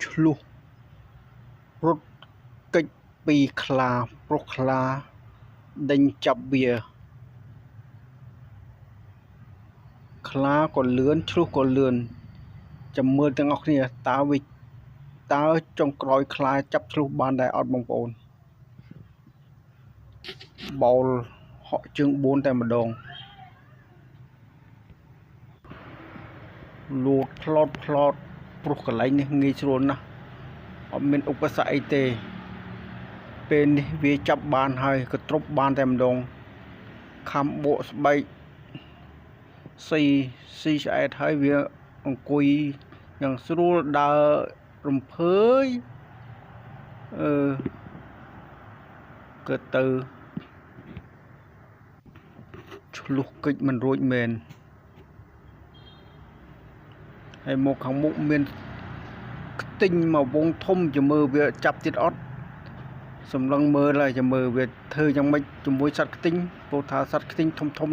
ឆ្លុះរត់គេចពីខ្លាប្រុសខ្លាដេញចាប់វាខ្លាក៏លឿនឆ្លុះក៏លឿនចាំមើលទាំងអស់គ្នាតើចុងក្រោយខ្លាចាប់ឆ្លុះបានដែរអត់បងប្អូនបោលហក់ជើង4តែម្ដងលូតផ្លោតព្រោះកន្លែងនេះងាយស្រួលណាស់អត់មានឧបសគ្គអីទេពេលនេះវាចាប់បានហើយក៏ទ្រប់បានតែម្ដងខំបកស្បែកស៊ីឆ្អែតហើយវាអង្គុយយ៉ាងស្រួលដើររំភើយក៏ទៅឆ្លុះកិច្ចមិនរួចមែនហើយមកខាងមុខមានខ្ទិញមកវងធំជាមើលវាចាប់ទៀតអត់សម្លឹងមើលហើយជាមើលវាធ្វើយ៉ាងម៉េចជាមួយសត្វខ្ទិញពោលថាសត្វខ្ទិញធំ